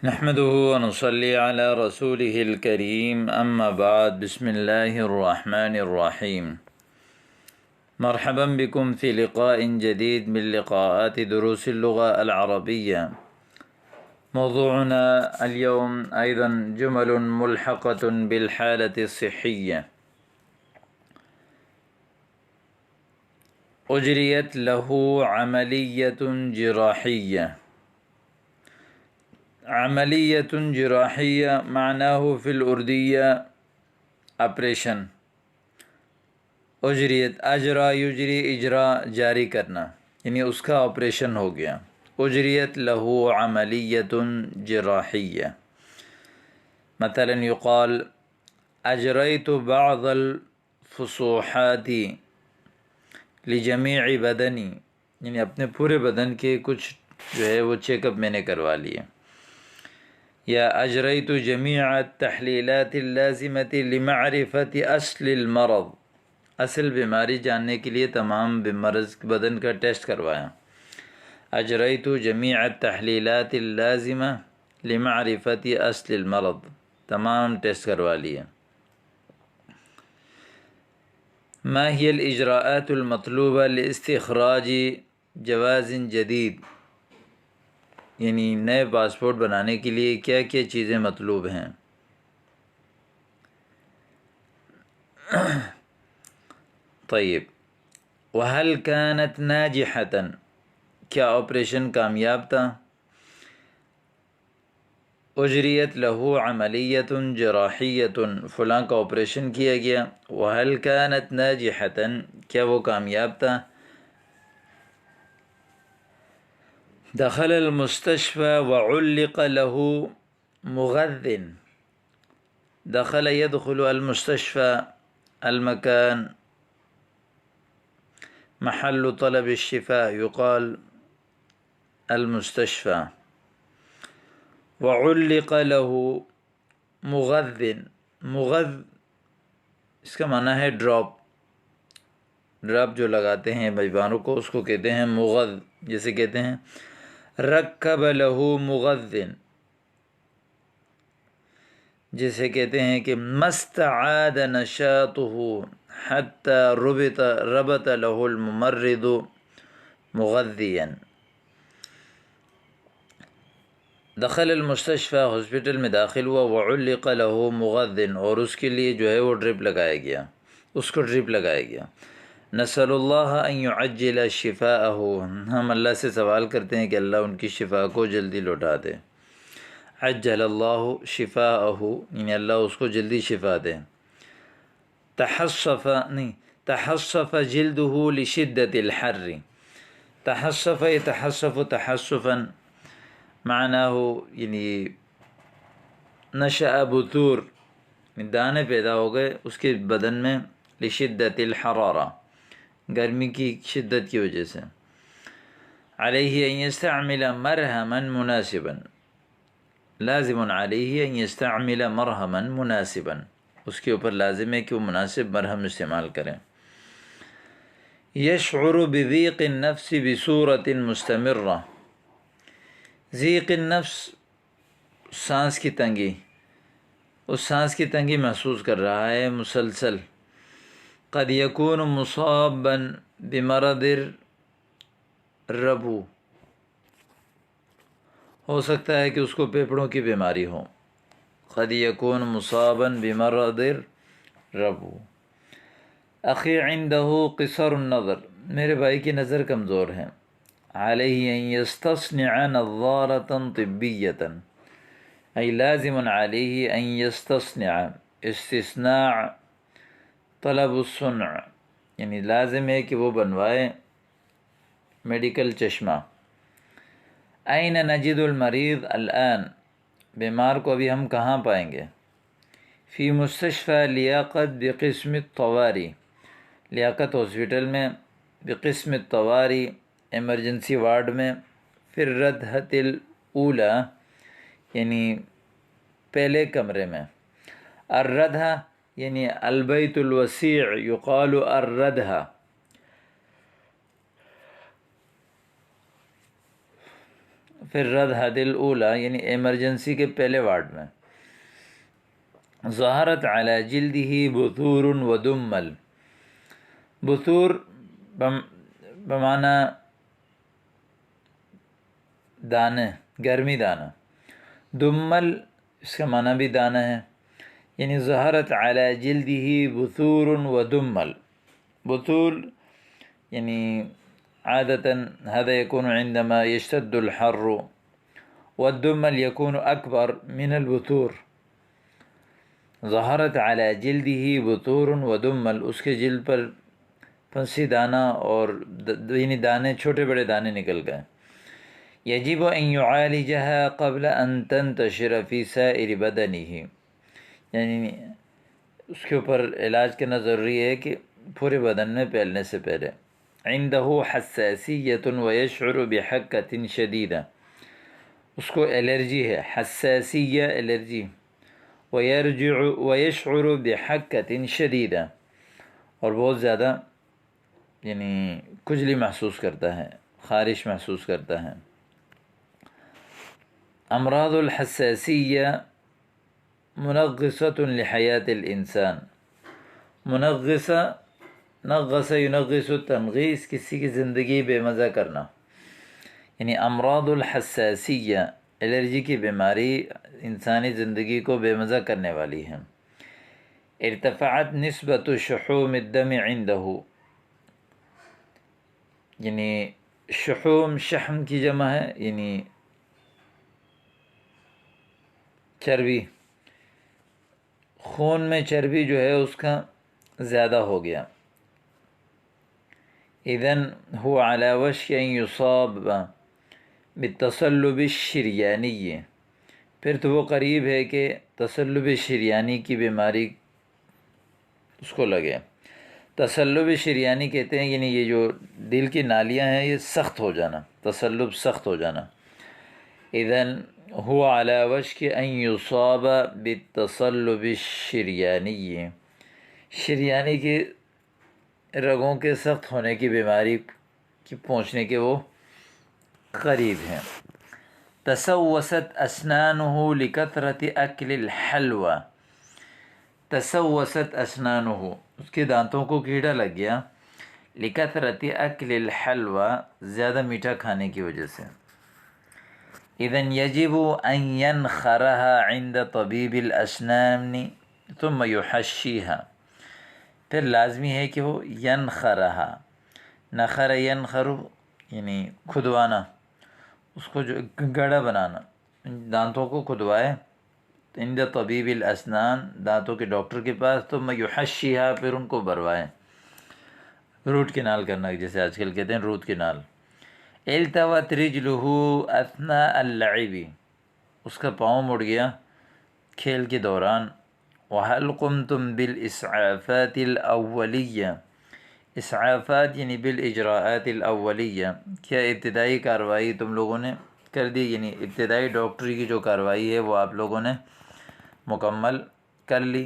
نحمده ونصلي على رسوله الكريم أما بعد بسم الله الرحمن الرحيم. مرحبا بكم في لقاء جديد من لقاءات دروس اللغة العربية. موضوعنا اليوم أيضا جمل ملحقة بالحالة الصحية. أجريت له عملية جراحية. عملية جراحية معناه في الأردية آپریشن. اجریت اجرا یجری اجرا جاری کرنا، یعنی اس کا آپریشن ہو گیا. اجریت لہو عملیۃ جراحیہ. مثلا یقال اجریت بعض الفصوحات لجمیع بدنی، یعنی اپنے پورے بدن کے کچھ جو ہے وہ چیک اپ میں نے کروا لیے. یا اجریت جمیع التحلیلات اللازمۃ لمعرفۃ اصل المرض، اصل بیماری جاننے کے لیے تمام مرض بدن کا ٹیسٹ کروایا. اجریت جمیع التحلیلات اللازمہ لمعرفۃ اصل المرض، تمام ٹیسٹ کروا لیے. ما هي الاجراءات المطلوبہ لاستخراج جواز جدید، یعنی نئے پاسپورٹ بنانے کے لیے کیا کیا چیزیں مطلوب ہیں. طیب. وهل كانت ناجحة، کیا آپریشن کامیاب تھا. اجریت لہو عملیۃ جراحیۃ، فلاں کا آپریشن کیا گیا. وهل كانت ناجحة، کیا وہ کامیاب تھا. دخل المستشفى وعلق له مغذ. دخل يدخل المستشفى المكان محل طلب الشفاء يقال المستشفى. وعلق له مغذ، مغذ اس کا معنی ہے ڈراپ. ڈراپ جو لگاتے ہیں بیماروں کو اس کو کہتے ہیں مغذ. جیسے کہتے ہیں رکب له مغذ، جسے کہتے ہیں کہ مستعاد نشاطه حتى ربط له الممرض مغذيا. دخل المستشفى، ہاسپٹل میں داخل ہوا. وعلق له مغذ، اور اس کے لیے جو ہے وہ ڈرپ لگایا گیا، اس کو ڈرپ لگایا گیا. نسأل اللہ ان يعجل شفاءه، ہم اللہ سے سوال کرتے ہیں کہ اللہ ان کی شفا کو جلدی لوٹا دے. عجل اللہ شفاءه، یعنی اللہ اس کو جلدی شفا دے. تحصف جلده لشدة الحر. تحصف يتحصف تحصفا معناه یعنی نشأ بثور، دانے پیدا ہو گئے اس کے بدن میں. لشدة الحرارہ، گرمی کی شدت کی وجہ سے. علیہ ان یستعمل مرہما مناسبا، لازم علیہ ان یستعمل مرہما مناسبا، اس کے اوپر لازم ہے کہ وہ مناسب مرہم استعمال کریں. یشعر بضیق النفس بصورت مستمرہ. ضیق النفس، سانس کی تنگی، اس سانس کی تنگی محسوس کر رہا ہے مسلسل. قد یکون مصابا بمرض الربو، ہو سکتا ہے کہ اس کو پھیپھڑوں کی بیماری ہو. قد یکون مصابا بمرض الربو. اخی عنده قصر النظر، میرے بھائی کی نظر کمزور ہے. علیہ ان یستصنع نظارة طبیة، ای لازم علیہ ان یستصنع، استثناء طلب الصنع، یعنی لازم ہے کہ وہ بنوائے میڈیکل چشمہ. این نجد المریض الآن، بیمار کو ابھی ہم کہاں پائیں گے. فی مستشفى لیاقت بقسم الطواری، لیاقت ہاسپٹل میں. بقسم الطواری، ایمرجنسی وارڈ میں. فی الردھۃ الاولی، یعنی پہلے کمرے میں. الردھہ یعنی البیت الوسیع، یقال الردھہ. پھر ردحد الاولا یعنی ایمرجنسی کے پہلے وارڈ میں، ظہرت علی جلدہ بثور و دمل، بثور بمعنی دانے، گرمی دانہ، دمل اس کا معنی بھی دانہ ہے، یعنی ظہرت علی جلدہ بثور و دمل. بثور یعنی عادة هذا يكون عندما يشتد الحر، والدمل يكون أكبر من البثور. ظہرت علی جلدہ بثور و دمل، اس کے جلد پر پھنسی دانہ اور یعنی دانے، چھوٹے بڑے دانے نکل گئے. یجب ان یعالجها قبل ان تنتشر فی سائر بدنہ، یعنی اس کے اوپر علاج کرنا ضروری ہے کہ پورے بدن میں پھیلنے سے پہلے. عنده حساسیت ویشعر بحکۃ شدیدہ، اس کو الرجی ہے، حساسیہ الرجی، ویشعر بحکۃ شدیدہ، اور بہت زیادہ یعنی کھجلی محسوس کرتا ہے، خارش محسوس کرتا ہے. امراض الحساسیہ منغصۃ لحیات الانسان، منغصہ، نغص ینغص تنغیص، کسی کی زندگی بے مزہ کرنا، یعنی امراض الحساسیہ الرجی کی بیماری انسانی زندگی کو بے مزہ کرنے والی ہے. ارتفعت نسبت شحوم الدم عنده، یعنی شحوم شحم کی جمع ہے، یعنی چربی، خون میں چربی جو ہے اس کا زیادہ ہو گیا. اذن هو على وشك ان يصاب بالتصلب الشریانی، پھر تو وہ قریب ہے کہ تصلب شریانی کی بیماری اس کو لگے. تصلب شریانی کہتے ہیں یعنی یہ جو دل کی نالیاں ہیں یہ سخت ہو جانا، تصلب سخت ہو جانا. اذن هو على وشك ان يصاب بالتصلب الشریانی، شریانی کی رگوں کے سخت ہونے کی بیماری کی پہنچنے کے وہ قریب ہیں. تسوست اسنانہ لکثرت اکل الحلوى، تسوست اسنانہ، اس کے دانتوں کو کیڑا لگ گیا، لکثرت اکل الحلوى، زیادہ میٹھا کھانے کی وجہ سے. اذن یجب ان ینخرها عند طبیب الاسنان ثم یحشیها، پھر لازمی ہے کہ وہ ینخرها، نخر ینخر یعنی کھدوانا، اس کو جو گڑا بنانا، دانتوں کو کھدوائے، عند طبیب الاسنان، دانتوں کے ڈاکٹر کے پاس، ثم یحشیها، پھر ان کو بروائے، روٹ کنال کرنا جیسے آج کل کہتے ہیں روٹ کنال. التوت رجلہ اثناء اللعب، اس کا پاؤں مڑ گیا کھیل کے دوران. وهل قمتم بالاسعافات الاولیہ، اسعافات یعنی بالاجراءات الاولیہ، کیا ابتدائی کارروائی تم لوگوں نے کر دی، یعنی ابتدائی ڈاکٹری کی جو کارروائی ہے وہ آپ لوگوں نے مکمل کر لی.